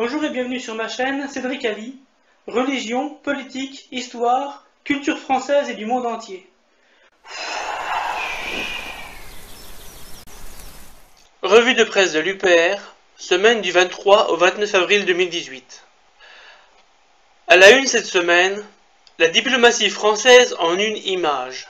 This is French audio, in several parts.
Bonjour et bienvenue sur ma chaîne Cédric Ali, religion, politique, histoire, culture française et du monde entier. Revue de presse de l'UPR, semaine du 23 au 29 avril 2018. À la une cette semaine, la diplomatie française en une image.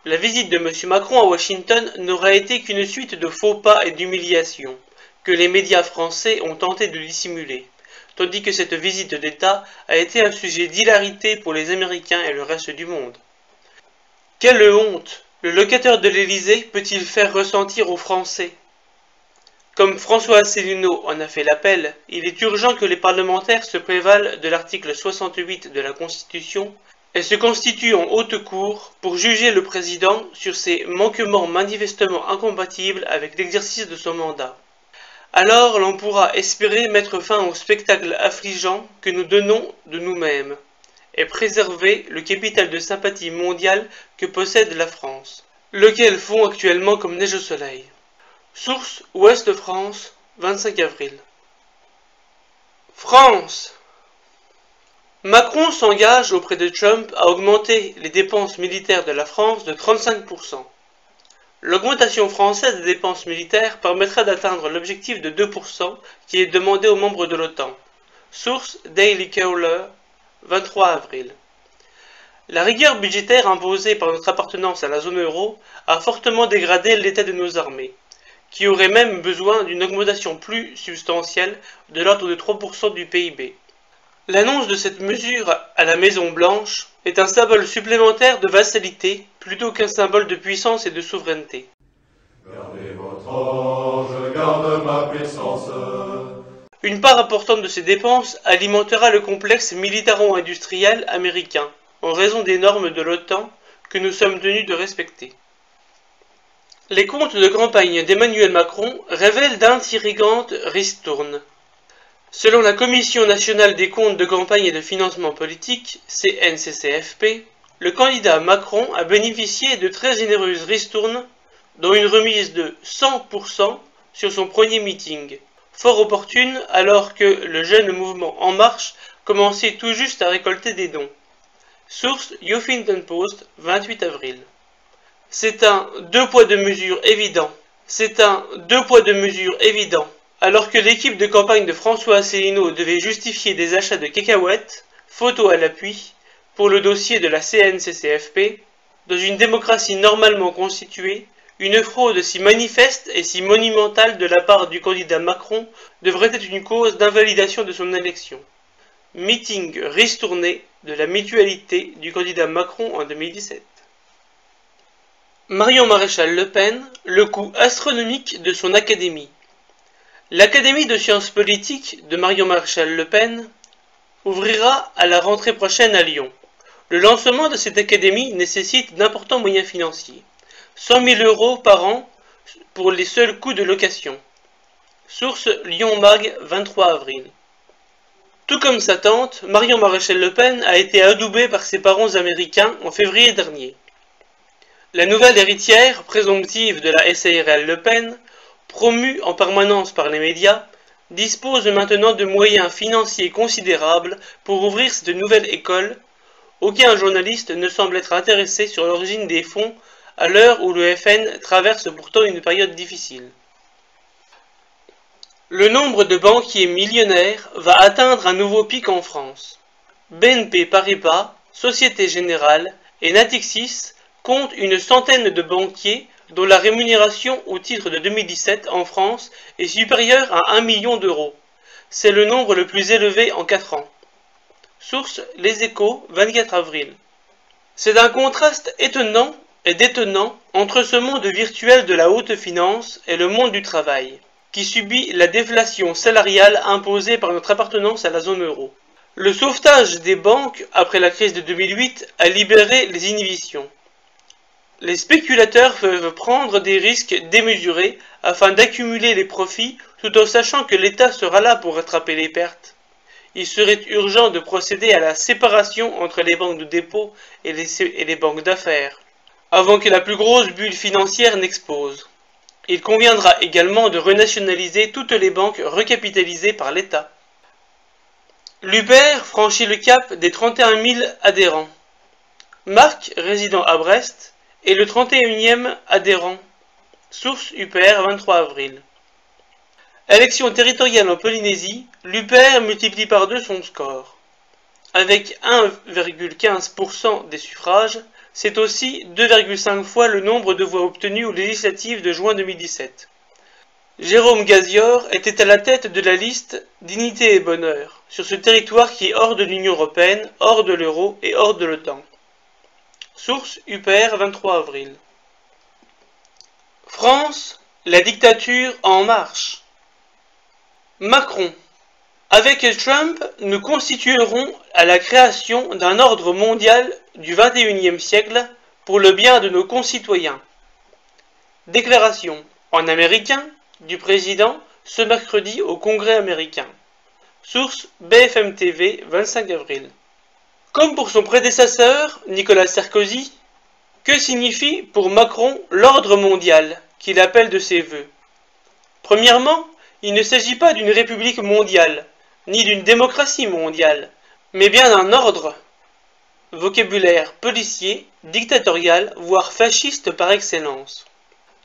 La visite de M. Macron à Washington n'aura été qu'une suite de faux pas et d'humiliations, que les médias français ont tenté de dissimuler, tandis que cette visite d'État a été un sujet d'hilarité pour les Américains et le reste du monde. Quelle honte! Le locateur de l'Élysée peut-il faire ressentir aux Français? Comme François Asselineau en a fait l'appel, il est urgent que les parlementaires se prévalent de l'article 68 de la Constitution et se constituent en haute cour pour juger le président sur ses manquements manifestement incompatibles avec l'exercice de son mandat. Alors l'on pourra espérer mettre fin au spectacle affligeant que nous donnons de nous-mêmes et préserver le capital de sympathie mondiale que possède la France, lequel fond actuellement comme neige au soleil. Source Ouest France, 25 avril. France. Macron s'engage auprès de Trump à augmenter les dépenses militaires de la France de 35%. L'augmentation française des dépenses militaires permettra d'atteindre l'objectif de 2% qui est demandé aux membres de l'OTAN. Source Daily Caller, 23 avril. La rigueur budgétaire imposée par notre appartenance à la zone euro a fortement dégradé l'état de nos armées, qui auraient même besoin d'une augmentation plus substantielle de l'ordre de 3% du PIB. L'annonce de cette mesure à la Maison-Blanche est un symbole supplémentaire de vassalité plutôt qu'un symbole de puissance et de souveraineté. Gardez votre or, je garde ma puissance. Une part importante de ces dépenses alimentera le complexe militaro-industriel américain, en raison des normes de l'OTAN que nous sommes tenus de respecter. Les comptes de campagne d'Emmanuel Macron révèlent d'intrigantes ristournes. Selon la Commission nationale des comptes de campagne et de financement politique, CNCCFP, le candidat Macron a bénéficié de très généreuses ristournes, dont une remise de 100% sur son premier meeting, fort opportune alors que le jeune mouvement En Marche commençait tout juste à récolter des dons. Source Huffington Post, 28 avril. C'est un deux poids deux mesures évident. Alors que l'équipe de campagne de François Asselineau devait justifier des achats de cacahuètes, photos à l'appui, pour le dossier de la CNCCFP, dans une démocratie normalement constituée, une fraude si manifeste et si monumentale de la part du candidat Macron devrait être une cause d'invalidation de son élection. Meeting ristourné de la mutualité du candidat Macron en 2017. Marion Maréchal Le Pen, le coût astronomique de son académie. L'Académie de sciences politiques de Marion Maréchal Le Pen ouvrira à la rentrée prochaine à Lyon. Le lancement de cette académie nécessite d'importants moyens financiers. 100 000 € par an pour les seuls coûts de location. Source Lyon Mag, 23 avril. Tout comme sa tante, Marion Maréchal Le Pen a été adoubée par ses parents américains en février dernier. La nouvelle héritière présomptive de la SARL Le Pen, promue en permanence par les médias, dispose maintenant de moyens financiers considérables pour ouvrir cette nouvelle école. Aucun journaliste ne semble être intéressé sur l'origine des fonds à l'heure où le FN traverse pourtant une période difficile. Le nombre de banquiers millionnaires va atteindre un nouveau pic en France. BNP Paribas, Société Générale et Natixis comptent une centaine de banquiers dont la rémunération au titre de 2017 en France est supérieure à 1 million d'euros. C'est le nombre le plus élevé en 4 ans. Source Les Échos, 24 avril. C'est un contraste étonnant et détonnant entre ce monde virtuel de la haute finance et le monde du travail, qui subit la déflation salariale imposée par notre appartenance à la zone euro. Le sauvetage des banques après la crise de 2008 a libéré les inhibitions. Les spéculateurs peuvent prendre des risques démesurés afin d'accumuler les profits tout en sachant que l'État sera là pour rattraper les pertes. Il serait urgent de procéder à la séparation entre les banques de dépôt et les banques d'affaires, avant que la plus grosse bulle financière n'explose. Il conviendra également de renationaliser toutes les banques recapitalisées par l'État. l'UPR franchit le cap des 31 000 adhérents. Marc, résidant à Brest, est le 31e adhérent. Source UPR 23 avril. Élection territoriale en Polynésie, l'UPR multiplie par 2 son score. Avec 1,15% des suffrages, c'est aussi 2,5 fois le nombre de voix obtenues aux législatives de juin 2017. Jérôme Gazior était à la tête de la liste Dignité et Bonheur, sur ce territoire qui est hors de l'Union européenne, hors de l'euro et hors de l'OTAN. Source UPR 23 avril. France, la dictature en marche. Macron. Avec Trump, nous constituerons à la création d'un ordre mondial du XXIe siècle pour le bien de nos concitoyens. Déclaration en américain du président ce mercredi au Congrès américain. Source BFM TV 25 avril. Comme pour son prédécesseur, Nicolas Sarkozy, que signifie pour Macron l'ordre mondial qu'il appelle de ses vœux? Premièrement, il ne s'agit pas d'une république mondiale, ni d'une démocratie mondiale, mais bien d'un ordre, vocabulaire policier, dictatorial, voire fasciste par excellence.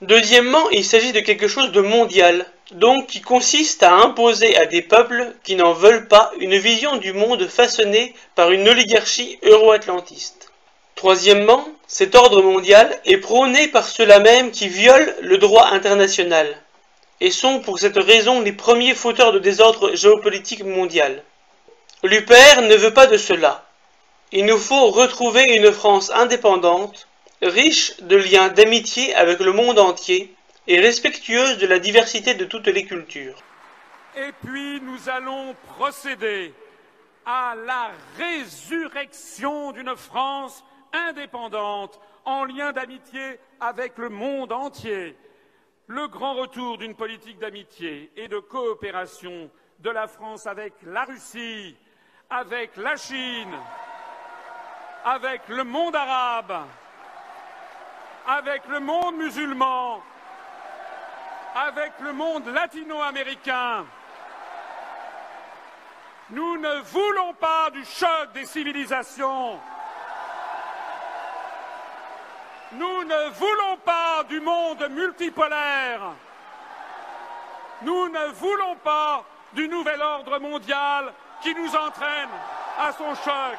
Deuxièmement, il s'agit de quelque chose de mondial, donc qui consiste à imposer à des peuples qui n'en veulent pas une vision du monde façonnée par une oligarchie euro-atlantiste. Troisièmement, cet ordre mondial est prôné par ceux-là même qui violent le droit international, et sont pour cette raison les premiers fauteurs de désordre géopolitique mondial. L'UPR ne veut pas de cela. Il nous faut retrouver une France indépendante, riche de liens d'amitié avec le monde entier et respectueuse de la diversité de toutes les cultures. Et puis nous allons procéder à la résurrection d'une France indépendante en lien d'amitié avec le monde entier. Le grand retour d'une politique d'amitié et de coopération de la France avec la Russie, avec la Chine, avec le monde arabe, avec le monde musulman, avec le monde latino-américain. Nous ne voulons pas du choc des civilisations. Nous ne voulons pas du monde multipolaire. Nous ne voulons pas du nouvel ordre mondial qui nous entraîne à son choc.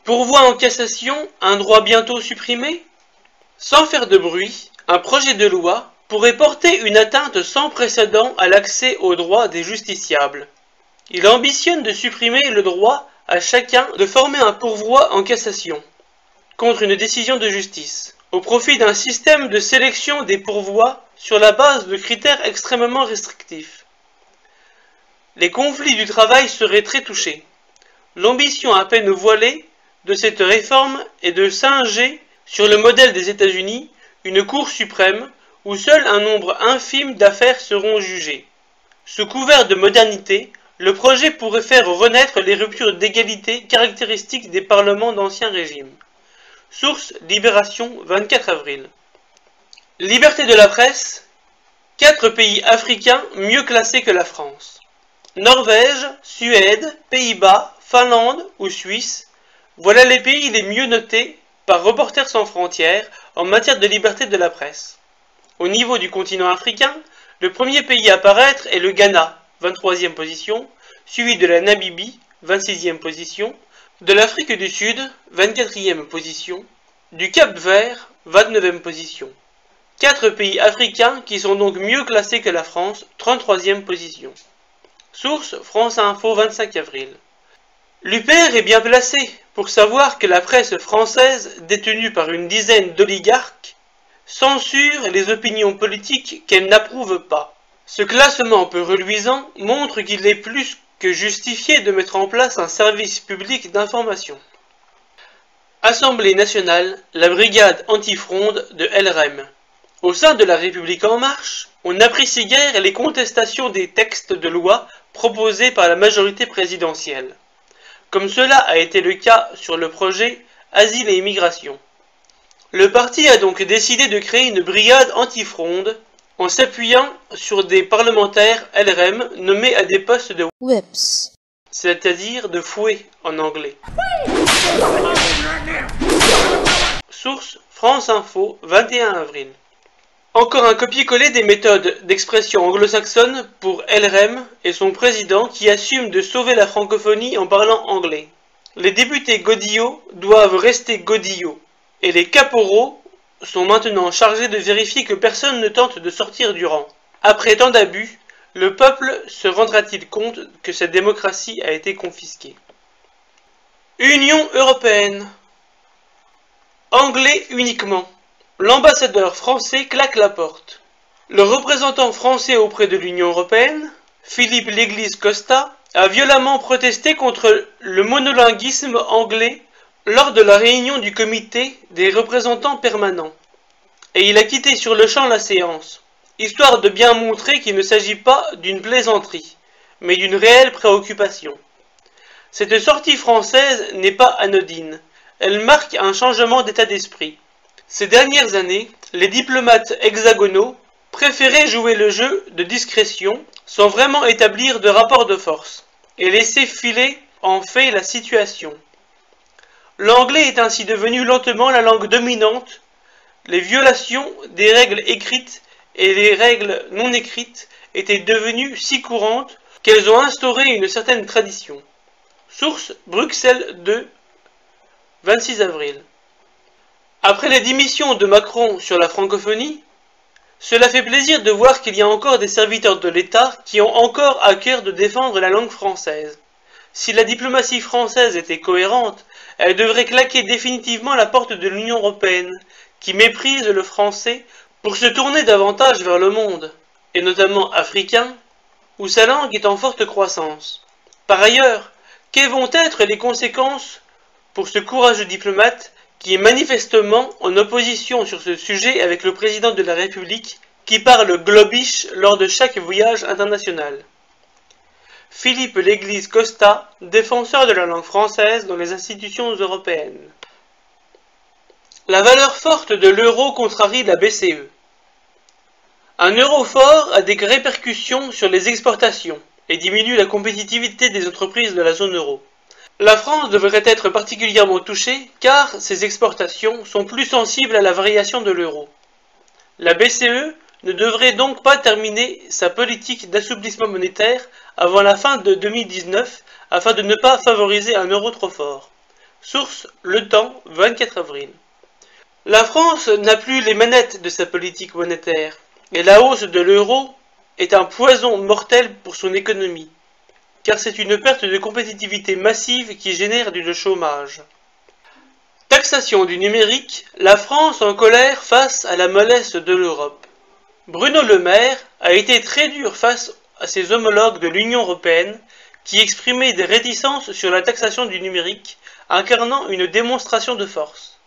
Pourvoi en cassation, un droit bientôt supprimé? Sans faire de bruit, un projet de loi pourrait porter une atteinte sans précédent à l'accès aux droits des justiciables. Il ambitionne de supprimer le droit à chacun de former un pourvoi en cassation contre une décision de justice, au profit d'un système de sélection des pourvois sur la base de critères extrêmement restrictifs. Les conflits du travail seraient très touchés. L'ambition à peine voilée de cette réforme est de singer, sur le modèle des États-Unis, une Cour suprême où seul un nombre infime d'affaires seront jugées. Sous couvert de modernité, le projet pourrait faire renaître les ruptures d'égalité caractéristiques des parlements d'ancien régime. Source Libération 24 avril. Liberté de la presse. 4 pays africains mieux classés que la France. Norvège, Suède, Pays-Bas, Finlande ou Suisse. Voilà les pays les mieux notés par Reporters sans frontières en matière de liberté de la presse. Au niveau du continent africain, le premier pays à apparaître est le Ghana, 23e position, suivi de la Namibie, 26e position, de l'Afrique du Sud, 24e position, du Cap-Vert, 29e position. 4 pays africains qui sont donc mieux classés que la France, 33e position. Source France Info 25 avril. L'UPR est bien placé pour savoir que la presse française, détenue par une dizaine d'oligarques, censure les opinions politiques qu'elle n'approuve pas. Ce classement peu reluisant montre qu'il est plus que justifié de mettre en place un service public d'information. Assemblée nationale, la brigade antifronde de LREM. Au sein de la République en marche, on n'apprécie guère les contestations des textes de loi proposés par la majorité présidentielle, comme cela a été le cas sur le projet Asile et Immigration. Le parti a donc décidé de créer une brigade antifronde en s'appuyant sur des parlementaires LRM nommés à des postes de whips, c'est-à-dire de fouet en anglais. Source France Info, 21 avril. Encore un copier-coller des méthodes d'expression anglo-saxonne pour LRM et son président qui assume de sauver la francophonie en parlant anglais. Les députés godillots doivent rester godillots et les caporaux sont maintenant chargés de vérifier que personne ne tente de sortir du rang. Après tant d'abus, le peuple se rendra-t-il compte que cette démocratie a été confisquée? Union européenne. Anglais uniquement. L'ambassadeur français claque la porte. Le représentant français auprès de l'Union européenne, Philippe Léglise-Costa, a violemment protesté contre le monolinguisme anglais lors de la réunion du comité des représentants permanents. Et il a quitté sur le champ la séance, histoire de bien montrer qu'il ne s'agit pas d'une plaisanterie, mais d'une réelle préoccupation. Cette sortie française n'est pas anodine, elle marque un changement d'état d'esprit. Ces dernières années, les diplomates hexagonaux préféraient jouer le jeu de discrétion sans vraiment établir de rapport de force, et laisser filer en fait la situation. L'anglais est ainsi devenu lentement la langue dominante. Les violations des règles écrites et les règles non écrites étaient devenues si courantes qu'elles ont instauré une certaine tradition. Source Bruxelles 2, 26 avril. Après les démissions de Macron sur la francophonie, cela fait plaisir de voir qu'il y a encore des serviteurs de l'État qui ont encore à cœur de défendre la langue française. Si la diplomatie française était cohérente, elle devrait claquer définitivement la porte de l'Union européenne, qui méprise le français pour se tourner davantage vers le monde, et notamment africain, où sa langue est en forte croissance. Par ailleurs, quelles vont être les conséquences pour ce courageux diplomate qui est manifestement en opposition sur ce sujet avec le président de la République qui parle globish lors de chaque voyage international? Philippe Léglise-Costa, défenseur de la langue française dans les institutions européennes. La valeur forte de l'euro contrarie la BCE. Un euro fort a des répercussions sur les exportations et diminue la compétitivité des entreprises de la zone euro. La France devrait être particulièrement touchée car ses exportations sont plus sensibles à la variation de l'euro. La BCE ne devrait donc pas terminer sa politique d'assouplissement monétaire avant la fin de 2019 afin de ne pas favoriser un euro trop fort. Source Le Temps, 24 avril. La France n'a plus les manettes de sa politique monétaire et la hausse de l'euro est un poison mortel pour son économie, car c'est une perte de compétitivité massive qui génère du chômage. Taxation du numérique, la France en colère face à la mollesse de l'Europe. Bruno Le Maire a été très dur face à ses homologues de l'Union européenne qui exprimaient des réticences sur la taxation du numérique, incarnant une démonstration de force.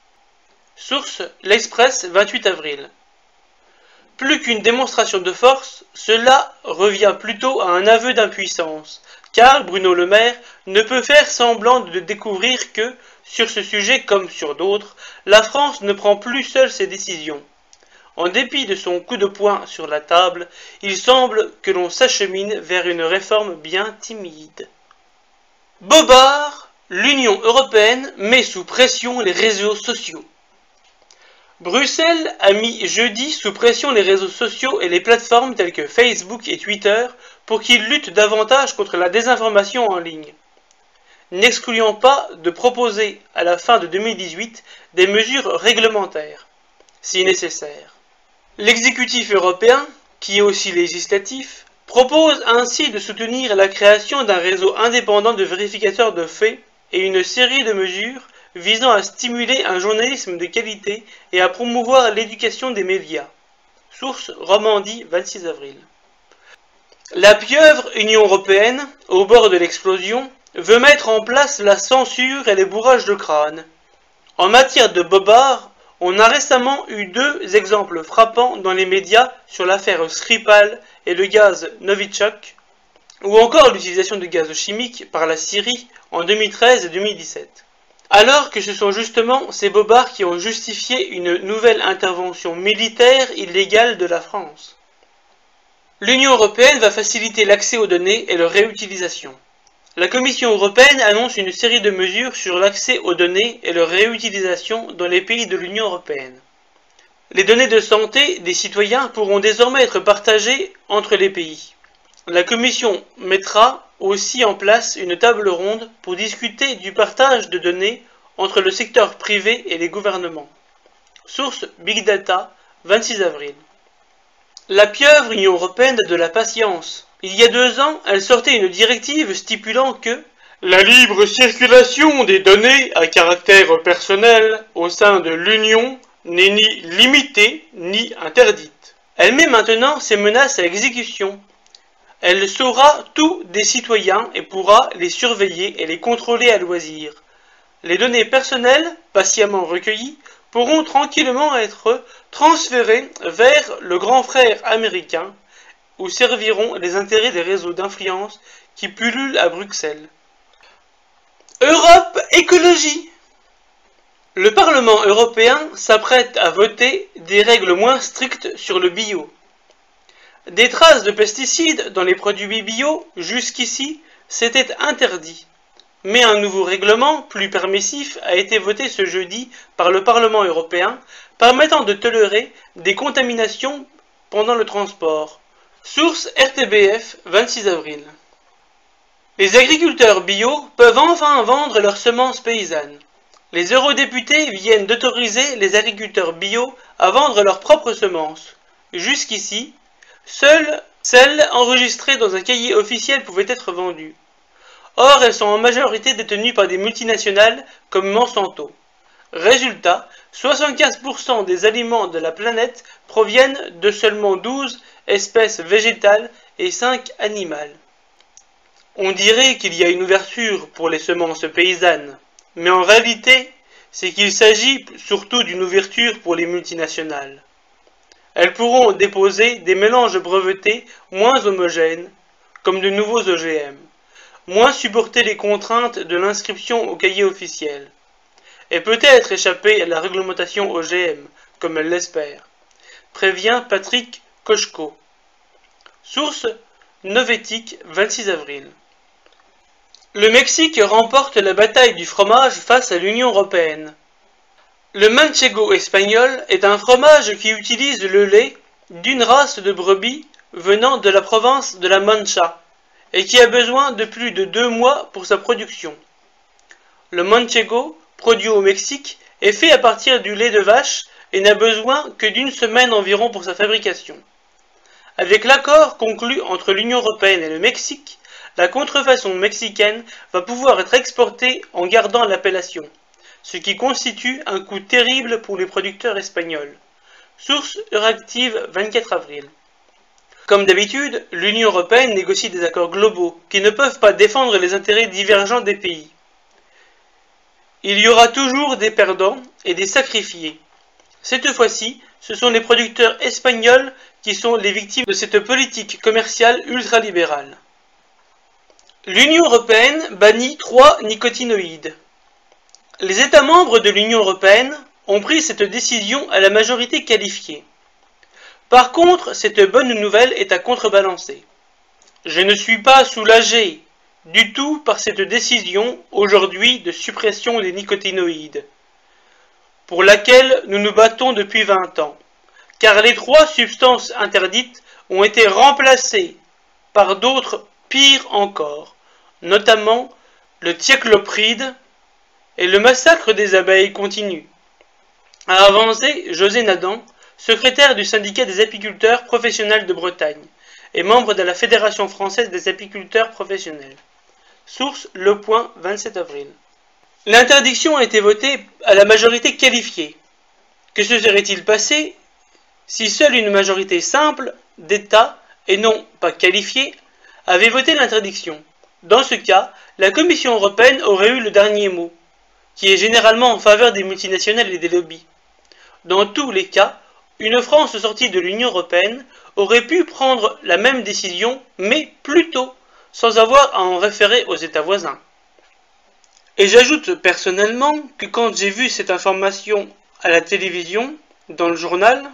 Source L'Express, 28 avril. Plus qu'une démonstration de force, cela revient plutôt à un aveu d'impuissance, car Bruno Le Maire ne peut faire semblant de découvrir que, sur ce sujet comme sur d'autres, la France ne prend plus seule ses décisions. En dépit de son coup de poing sur la table, il semble que l'on s'achemine vers une réforme bien timide. Bobard, l'Union européenne met sous pression les réseaux sociaux. Bruxelles a mis jeudi sous pression les réseaux sociaux et les plateformes telles que Facebook et Twitter pour qu'ils luttent davantage contre la désinformation en ligne, n'excluant pas de proposer à la fin de 2018 des mesures réglementaires, si nécessaire. L'exécutif européen, qui est aussi législatif, propose ainsi de soutenir la création d'un réseau indépendant de vérificateurs de faits et une série de mesures visant à stimuler un journalisme de qualité et à promouvoir l'éducation des médias. Source Romandie, 26 avril. La pieuvre Union européenne, au bord de l'explosion, veut mettre en place la censure et les bourrages de crâne. En matière de bobards, on a récemment eu deux exemples frappants dans les médias sur l'affaire Skripal et le gaz Novichok, ou encore l'utilisation de gaz chimiques par la Syrie en 2013 et 2017. Alors que ce sont justement ces bobards qui ont justifié une nouvelle intervention militaire illégale de la France. L'Union européenne va faciliter l'accès aux données et leur réutilisation. La Commission européenne annonce une série de mesures sur l'accès aux données et leur réutilisation dans les pays de l'Union européenne. Les données de santé des citoyens pourront désormais être partagées entre les pays. La Commission mettra aussi en place une table ronde pour discuter du partage de données entre le secteur privé et les gouvernements. Source Big Data, 26 avril. La pieuvre Union européenne a de la patience. Il y a 2 ans, elle sortait une directive stipulant que la libre circulation des données à caractère personnel au sein de l'Union n'est ni limitée ni interdite. Elle met maintenant ses menaces à exécution. Elle saura tout des citoyens et pourra les surveiller et les contrôler à loisir. Les données personnelles, patiemment recueillies, pourront tranquillement être transférées vers le grand frère américain, où serviront les intérêts des réseaux d'influence qui pullulent à Bruxelles. Europe Écologie. Le Parlement européen s'apprête à voter des règles moins strictes sur le bio. Des traces de pesticides dans les produits bio, jusqu'ici, c'était interdit. Mais un nouveau règlement, plus permissif, a été voté ce jeudi par le Parlement européen, permettant de tolérer des contaminations pendant le transport. Source RTBF, 26 avril. Les agriculteurs bio peuvent enfin vendre leurs semences paysannes. Les eurodéputés viennent d'autoriser les agriculteurs bio à vendre leurs propres semences. Jusqu'ici, seules celles enregistrées dans un cahier officiel pouvaient être vendues. Or, elles sont en majorité détenues par des multinationales comme Monsanto. Résultat, 75% des aliments de la planète proviennent de seulement 12 espèces végétales et 5 animales. On dirait qu'il y a une ouverture pour les semences paysannes, mais en réalité, c'est qu'il s'agit surtout d'une ouverture pour les multinationales. Elles pourront déposer des mélanges brevetés moins homogènes, comme de nouveaux OGM, moins supporter les contraintes de l'inscription au cahier officiel, et peut-être échapper à la réglementation OGM, comme elle l'espère, prévient Patrick Kochko. Source Novetic, 26 avril. Le Mexique remporte la bataille du fromage face à l'Union européenne. Le manchego espagnol est un fromage qui utilise le lait d'une race de brebis venant de la province de la Mancha et qui a besoin de plus de 2 mois pour sa production. Le manchego, produit au Mexique, est fait à partir du lait de vache et n'a besoin que d'1 semaine environ pour sa fabrication. Avec l'accord conclu entre l'Union européenne et le Mexique, la contrefaçon mexicaine va pouvoir être exportée en gardant l'appellation, ce qui constitue un coût terrible pour les producteurs espagnols. Source Euractiv, 24 avril. Comme d'habitude, l'Union européenne négocie des accords globaux qui ne peuvent pas défendre les intérêts divergents des pays. Il y aura toujours des perdants et des sacrifiés. Cette fois-ci, ce sont les producteurs espagnols qui sont les victimes de cette politique commerciale ultralibérale. L'Union européenne bannit 3 nicotinoïdes. Les États membres de l'Union européenne ont pris cette décision à la majorité qualifiée. Par contre, cette bonne nouvelle est à contrebalancer. Je ne suis pas soulagé du tout par cette décision aujourd'hui de suppression des nicotinoïdes, pour laquelle nous nous battons depuis 20 ans, car les 3 substances interdites ont été remplacées par d'autres pires encore, notamment le thiaclopride, et le massacre des abeilles continue, a avancé José Nadan, secrétaire du syndicat des apiculteurs professionnels de Bretagne et membre de la Fédération française des apiculteurs professionnels. Source Le Point, 27 avril. L'interdiction a été votée à la majorité qualifiée. Que se serait-il passé si seule une majorité simple d'États, et non pas qualifiée, avait voté l'interdiction? Dans ce cas, la Commission européenne aurait eu le dernier mot, qui est généralement en faveur des multinationales et des lobbies. Dans tous les cas, une France sortie de l'Union européenne aurait pu prendre la même décision, mais plus tôt, sans avoir à en référer aux États voisins. Et j'ajoute personnellement que quand j'ai vu cette information à la télévision, dans le journal,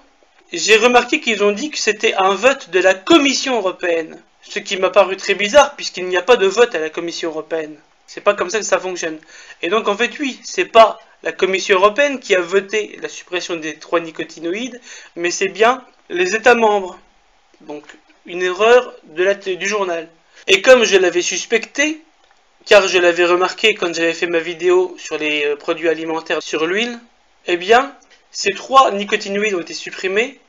j'ai remarqué qu'ils ont dit que c'était un vote de la Commission européenne. Ce qui m'a paru très bizarre puisqu'il n'y a pas de vote à la Commission européenne. C'est pas comme ça que ça fonctionne. Et donc en fait oui, c'est pas la Commission européenne qui a voté la suppression des 3 nicotinoïdes, mais c'est bien les États membres. Donc une erreur du journal. Et comme je l'avais suspecté, car je l'avais remarqué quand j'avais fait ma vidéo sur les produits alimentaires sur l'huile, eh bien ces 3 nicotinoïdes ont été supprimés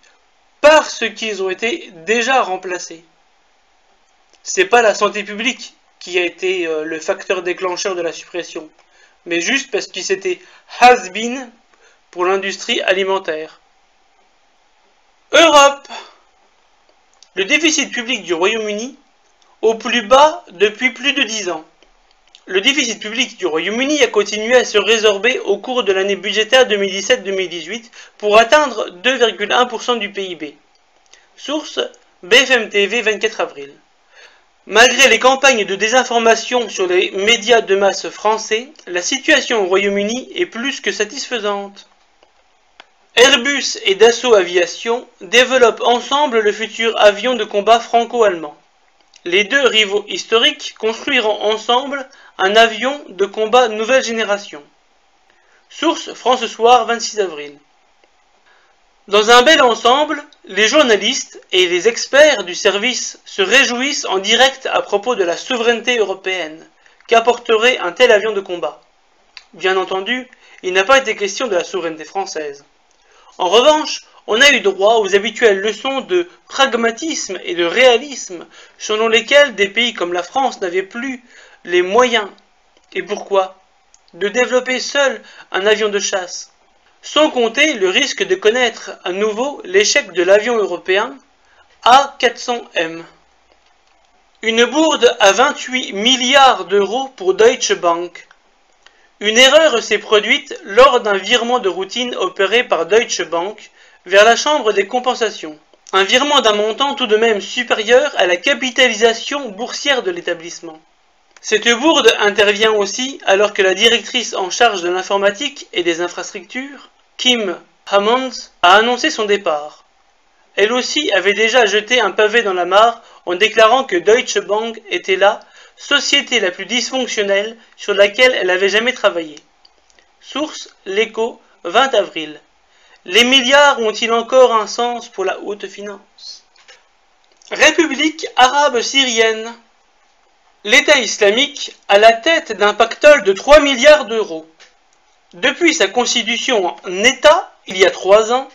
parce qu'ils ont été déjà remplacés. C'est pas la santé publique qui a été le facteur déclencheur de la suppression, mais juste parce que c'était has-been pour l'industrie alimentaire. Europe. Le déficit public du Royaume-Uni au plus bas depuis plus de 10 ans. Le déficit public du Royaume-Uni a continué à se résorber au cours de l'année budgétaire 2017-2018 pour atteindre 2,1% du PIB. Source BFM TV 24 avril. Malgré les campagnes de désinformation sur les médias de masse français, la situation au Royaume-Uni est plus que satisfaisante. Airbus et Dassault Aviation développent ensemble le futur avion de combat franco-allemand. Les deux rivaux historiques construiront ensemble un avion de combat nouvelle génération. Source France Soir 26 avril. Dans un bel ensemble, les journalistes et les experts du service se réjouissent en direct à propos de la souveraineté européenne qu'apporterait un tel avion de combat. Bien entendu, il n'a pas été question de la souveraineté française. En revanche, on a eu droit aux habituelles leçons de pragmatisme et de réalisme selon lesquelles des pays comme la France n'avaient plus les moyens, et pourquoi, de développer seul un avion de chasse. Sans compter le risque de connaître à nouveau l'échec de l'avion européen A400M. Une bourde à 28 milliards d'euros pour Deutsche Bank. Une erreur s'est produite lors d'un virement de routine opéré par Deutsche Bank vers la chambre des compensations. Un virement d'un montant tout de même supérieur à la capitalisation boursière de l'établissement. Cette bourde intervient aussi alors que la directrice en charge de l'informatique et des infrastructures, Kim Hammonds, a annoncé son départ. Elle aussi avait déjà jeté un pavé dans la mare en déclarant que Deutsche Bank était la société la plus dysfonctionnelle sur laquelle elle avait jamais travaillé. Source L'Écho, 20 avril. Les milliards ont-ils encore un sens pour la haute finance? République arabe syrienne. L'État islamique a la tête d'un pactole de 3 milliards d'euros. Depuis sa constitution en État, il y a 3 ans,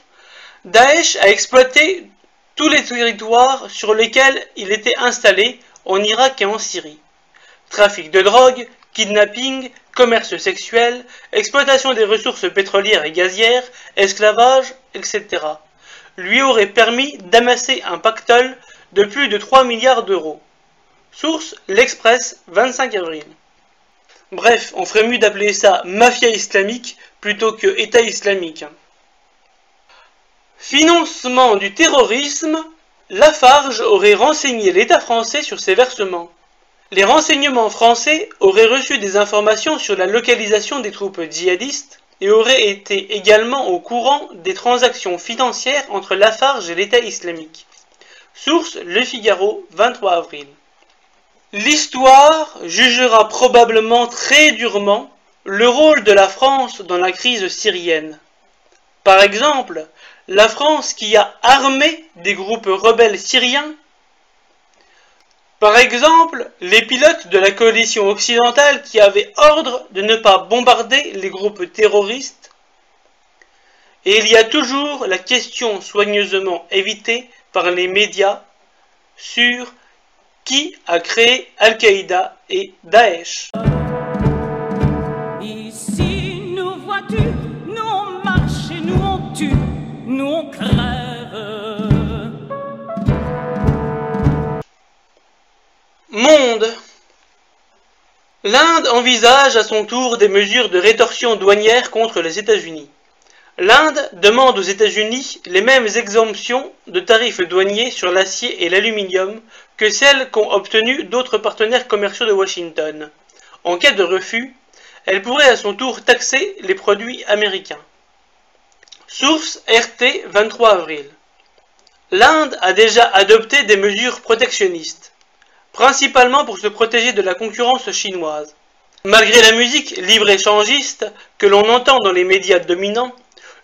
Daesh a exploité tous les territoires sur lesquels il était installé en Irak et en Syrie. Trafic de drogue, kidnapping, commerce sexuel, exploitation des ressources pétrolières et gazières, esclavage, etc. lui aurait permis d'amasser un pactole de plus de 3 milliards d'euros. Source L'Express, 25 avril. Bref, on ferait mieux d'appeler ça mafia islamique plutôt que État islamique. Financement du terrorisme, Lafarge aurait renseigné l'État français sur ses versements. Les renseignements français auraient reçu des informations sur la localisation des troupes djihadistes et auraient été également au courant des transactions financières entre Lafarge et l'État islamique. Source Le Figaro, 23 avril. L'histoire jugera probablement très durement le rôle de la France dans la crise syrienne. Par exemple, la France qui a armé des groupes rebelles syriens. Par exemple, les pilotes de la coalition occidentale qui avaient ordre de ne pas bombarder les groupes terroristes. Et il y a toujours la question soigneusement évitée par les médias sur qui a créé Al-Qaïda et Daesh. Ici, nous vois-tu, nous on marche et nous on tue, nous on crève. Monde. L'Inde envisage à son tour des mesures de rétorsion douanière contre les États-Unis. L'Inde demande aux États-Unis les mêmes exemptions de tarifs douaniers sur l'acier et l'aluminium que celles qu'ont obtenues d'autres partenaires commerciaux de Washington. En cas de refus, elle pourrait à son tour taxer les produits américains. Source RT 23 avril. L'Inde a déjà adopté des mesures protectionnistes, principalement pour se protéger de la concurrence chinoise. Malgré la musique libre-échangiste que l'on entend dans les médias dominants,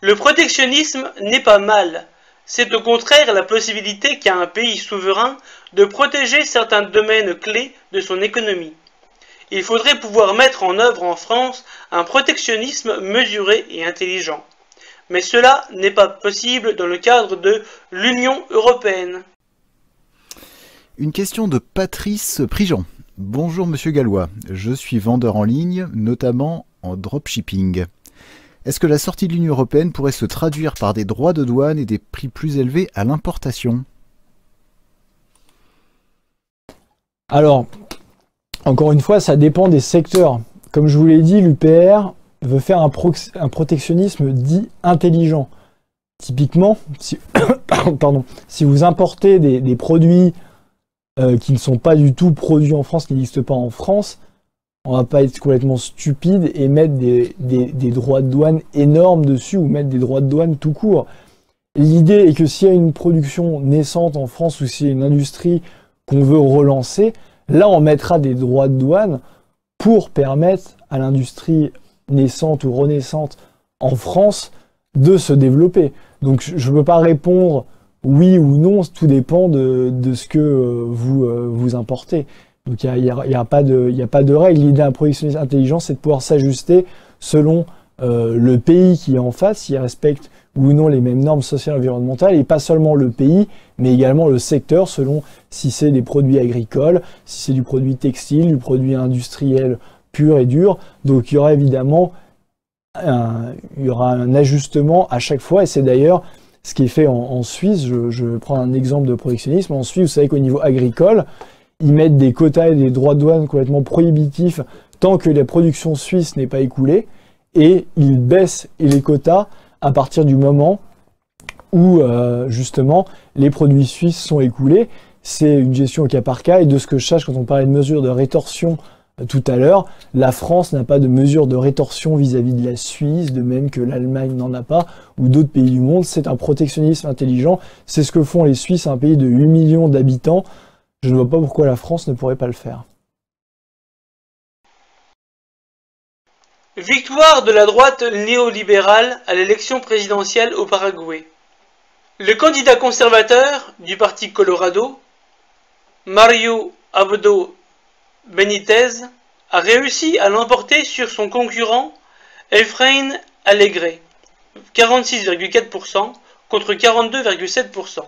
le protectionnisme n'est pas mal. C'est au contraire la possibilité qu'a un pays souverain de protéger certains domaines clés de son économie. Il faudrait pouvoir mettre en œuvre en France un protectionnisme mesuré et intelligent. Mais cela n'est pas possible dans le cadre de l'Union européenne. Une question de Patrice Prigent. Bonjour Monsieur Gallois, je suis vendeur en ligne, notamment en dropshipping. Est-ce que la sortie de l'Union européenne pourrait se traduire par des droits de douane et des prix plus élevés à l'importation? Alors, encore une fois, ça dépend des secteurs. Comme je vous l'ai dit, l'UPR veut faire un protectionnisme dit intelligent. Typiquement, si vous importez des produits qui ne sont pas du tout produits en France, qui n'existent pas en France, on va pas être complètement stupide et mettre des droits de douane énormes dessus ou mettre des droits de douane tout court. L'idée est que s'il y a une production naissante en France ou s'il y a une industrie qu'on veut relancer, là on mettra des droits de douane pour permettre à l'industrie naissante ou renaissante en France de se développer. Donc je ne peux pas répondre oui ou non, tout dépend de ce que vous importez. Donc il y a pas de règle. L'idée d'un protectionnisme intelligent, c'est de pouvoir s'ajuster selon le pays qui est en face, s'il respecte ou non les mêmes normes sociales et environnementales, et pas seulement le pays, mais également le secteur, selon si c'est des produits agricoles, si c'est du produit textile, du produit industriel pur et dur. Donc il y aura évidemment un ajustement à chaque fois, et c'est d'ailleurs ce qui est fait en Suisse. Je vais prendre un exemple de protectionnisme. En Suisse, vous savez qu'au niveau agricole, ils mettent des quotas et des droits de douane complètement prohibitifs tant que la production suisse n'est pas écoulée, et ils baissent les quotas à partir du moment où justement les produits suisses sont écoulés. C'est une gestion au cas par cas, et de ce que je sache, quand on parlait de mesures de rétorsion tout à l'heure, la France n'a pas de mesures de rétorsion vis-à-vis de la Suisse, de même que l'Allemagne n'en a pas, ou d'autres pays du monde. C'est un protectionnisme intelligent, c'est ce que font les Suisses, un pays de 8 millions d'habitants. Je ne vois pas pourquoi la France ne pourrait pas le faire. Victoire de la droite néolibérale à l'élection présidentielle au Paraguay. Le candidat conservateur du parti Colorado, Mario Abdo Benitez, a réussi à l'emporter sur son concurrent Efraín Alegre, 46,4% contre 42,7%.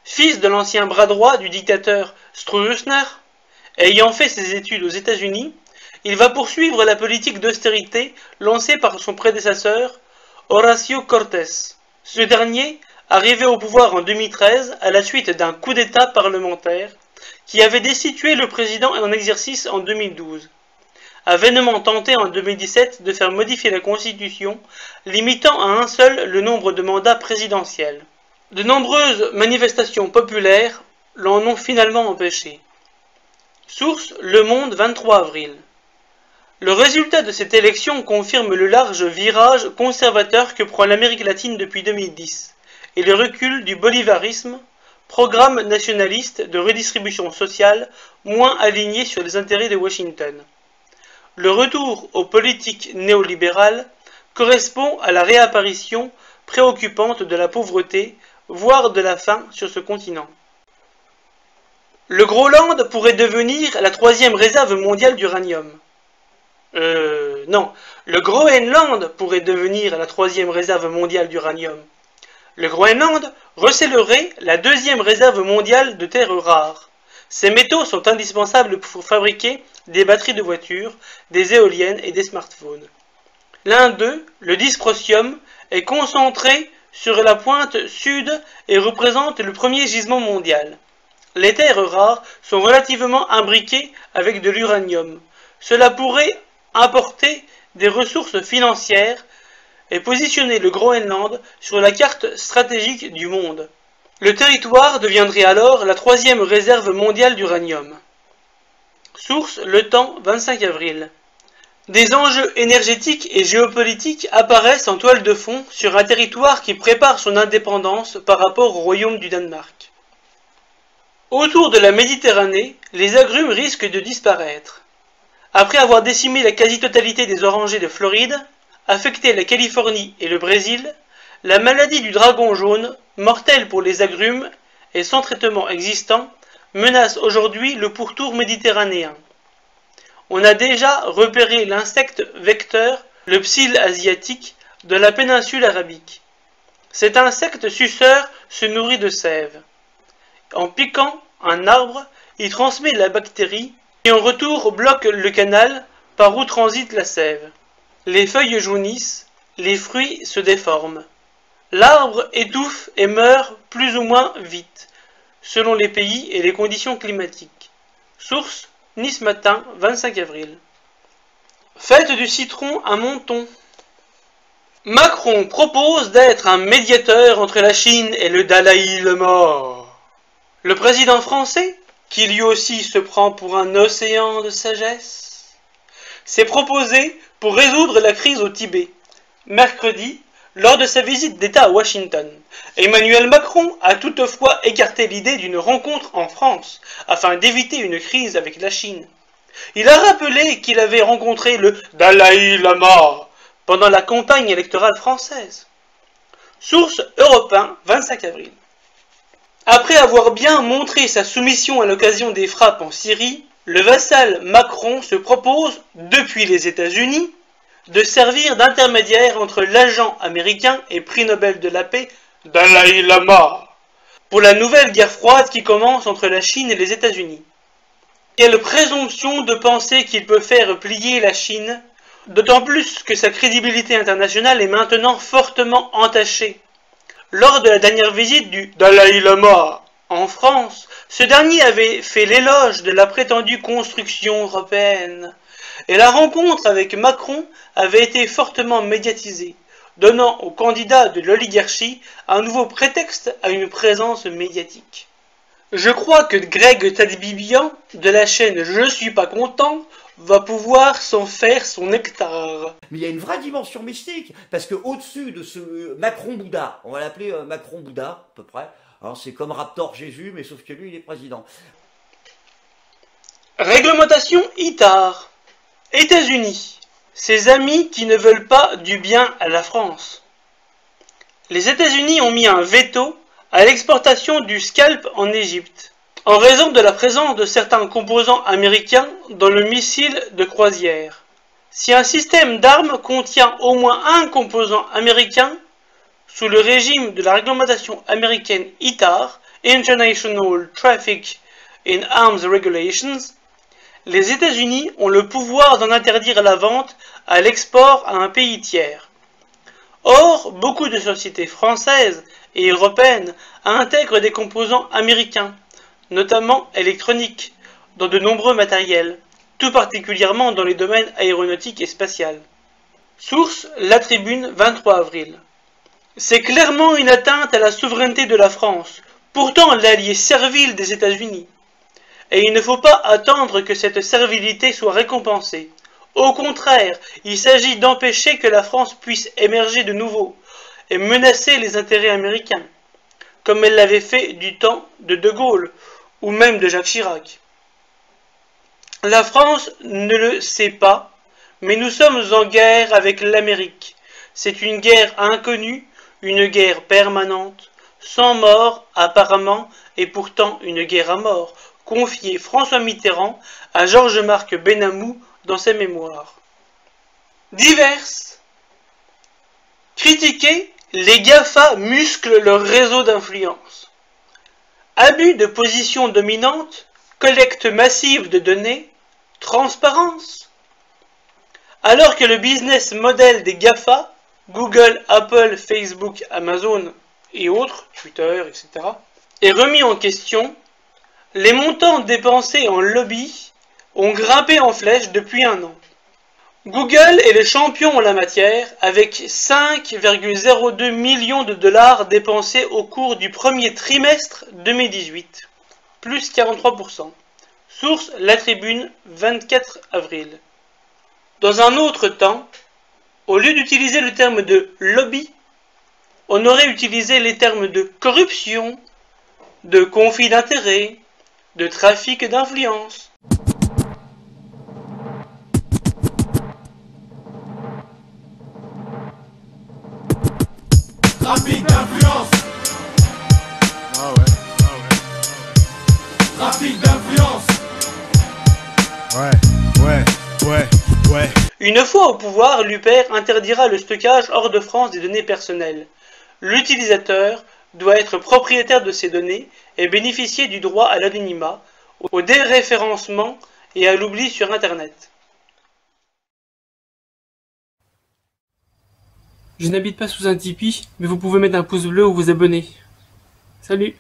Fils de l'ancien bras droit du dictateur Stroessner, ayant fait ses études aux États-Unis, il va poursuivre la politique d'austérité lancée par son prédécesseur, Horacio Cortés. Ce dernier, arrivé au pouvoir en 2013 à la suite d'un coup d'État parlementaire qui avait destitué le président en exercice en 2012, a vainement tenté en 2017 de faire modifier la Constitution, limitant à un seul le nombre de mandats présidentiels. De nombreuses manifestations populaires l'en ont finalement empêché. Source Le Monde, 23 avril. Le résultat de cette élection confirme le large virage conservateur que prend l'Amérique latine depuis 2010 et le recul du bolivarisme, programme nationaliste de redistribution sociale moins aligné sur les intérêts de Washington. Le retour aux politiques néolibérales correspond à la réapparition préoccupante de la pauvreté, voire de la faim sur ce continent. Le Groenland pourrait devenir la 3e réserve mondiale d'uranium. Non, le Groenland pourrait devenir la 3e réserve mondiale d'uranium. Le Groenland recèlerait la 2e réserve mondiale de terres rares. Ces métaux sont indispensables pour fabriquer des batteries de voitures, des éoliennes et des smartphones. L'un d'eux, le dysprosium, est concentré sur la pointe sud et représente le premier gisement mondial. Les terres rares sont relativement imbriquées avec de l'uranium. Cela pourrait apporter des ressources financières et positionner le Groenland sur la carte stratégique du monde. Le territoire deviendrait alors la 3e réserve mondiale d'uranium. Source Le Temps, 25 avril. Des enjeux énergétiques et géopolitiques apparaissent en toile de fond sur un territoire qui prépare son indépendance par rapport au royaume du Danemark. Autour de la Méditerranée, les agrumes risquent de disparaître. Après avoir décimé la quasi-totalité des orangers de Floride, affecté la Californie et le Brésil, la maladie du dragon jaune, mortelle pour les agrumes et sans traitement existant, menace aujourd'hui le pourtour méditerranéen. On a déjà repéré l'insecte vecteur, le psylle asiatique, de la péninsule arabique. Cet insecte suceur se nourrit de sève. En piquant un arbre, il transmet la bactérie et en retour bloque le canal par où transite la sève. Les feuilles jaunissent, les fruits se déforment. L'arbre étouffe et meurt plus ou moins vite, selon les pays et les conditions climatiques. Source: Nice Matin, 25 avril. Fête du citron à Menton. Macron propose d'être un médiateur entre la Chine et le Dalaï Lama. Le président français, qui lui aussi se prend pour un océan de sagesse, s'est proposé pour résoudre la crise au Tibet. Mercredi, lors de sa visite d'État à Washington, Emmanuel Macron a toutefois écarté l'idée d'une rencontre en France, afin d'éviter une crise avec la Chine. Il a rappelé qu'il avait rencontré le Dalaï Lama pendant la campagne électorale française. Source: Europe 1, 25 avril. Après avoir bien montré sa soumission à l'occasion des frappes en Syrie, le vassal Macron se propose, depuis les États-Unis, de servir d'intermédiaire entre l'agent américain et prix Nobel de la paix Dalaï Lama pour la nouvelle guerre froide qui commence entre la Chine et les États-Unis. Quelle présomption de penser qu'il peut faire plier la Chine, d'autant plus que sa crédibilité internationale est maintenant fortement entachée. Lors de la dernière visite du Dalaï Lama en France, ce dernier avait fait l'éloge de la prétendue construction européenne. Et la rencontre avec Macron avait été fortement médiatisée, donnant au candidat de l'oligarchie un nouveau prétexte à une présence médiatique. Je crois que Greg Tadbibian, de la chaîne Je suis pas content, va pouvoir s'en faire son nectar. Mais il y a une vraie dimension mystique, parce que au-dessus de ce Macron-Bouddha, on va l'appeler Macron-Bouddha, à peu près, alors c'est comme Raptor Jésus, mais sauf que lui, il est président. Réglementation ITAR. États-Unis, ses amis qui ne veulent pas du bien à la France. Les États-Unis ont mis un veto à l'exportation du scalp en Égypte, en raison de la présence de certains composants américains dans le missile de croisière. Si un système d'armes contient au moins un composant américain, sous le régime de la réglementation américaine ITAR, International Traffic in Arms Regulations, les États-Unis ont le pouvoir d'en interdire la vente à l'export à un pays tiers. Or, beaucoup de sociétés françaises et européennes intègrent des composants américains, notamment électroniques, dans de nombreux matériels, tout particulièrement dans les domaines aéronautique et spatial. Source: La Tribune, 23 avril. C'est clairement une atteinte à la souveraineté de la France, pourtant l'allié servile des États-Unis. Et il ne faut pas attendre que cette servilité soit récompensée. Au contraire, il s'agit d'empêcher que la France puisse émerger de nouveau et menacer les intérêts américains, comme elle l'avait fait du temps de De Gaulle ou même de Jacques Chirac. La France ne le sait pas, mais nous sommes en guerre avec l'Amérique. C'est une guerre inconnue, une guerre permanente, sans mort apparemment, et pourtant une guerre à mort, confié François Mitterrand à Georges-Marc Benamou dans ses mémoires. Diverses. Critiquer, les GAFA musclent leur réseau d'influence. Abus de position dominante, collecte massive de données, transparence. Alors que le business model des GAFA, Google, Apple, Facebook, Amazon et autres, Twitter, etc., est remis en question, les montants dépensés en lobby ont grimpé en flèche depuis un an. Google est le champion en la matière avec 5,02 millions de dollars dépensés au cours du premier trimestre 2018, plus 43%. Source: La Tribune, 24 avril. Dans un autre temps, au lieu d'utiliser le terme de lobby, on aurait utilisé les termes de corruption, de conflit d'intérêts, de trafic d'influence. Trafic d'influence. Ah ouais, ah ouais. Trafic d'influence. Ouais. Une fois au pouvoir, l'UPR interdira le stockage hors de France des données personnelles. L'utilisateur doit être propriétaire de ces données et bénéficier du droit à l'anonymat, au déréférencement et à l'oubli sur Internet. Je n'habite pas sous un Tipeee, mais vous pouvez mettre un pouce bleu ou vous abonner. Salut!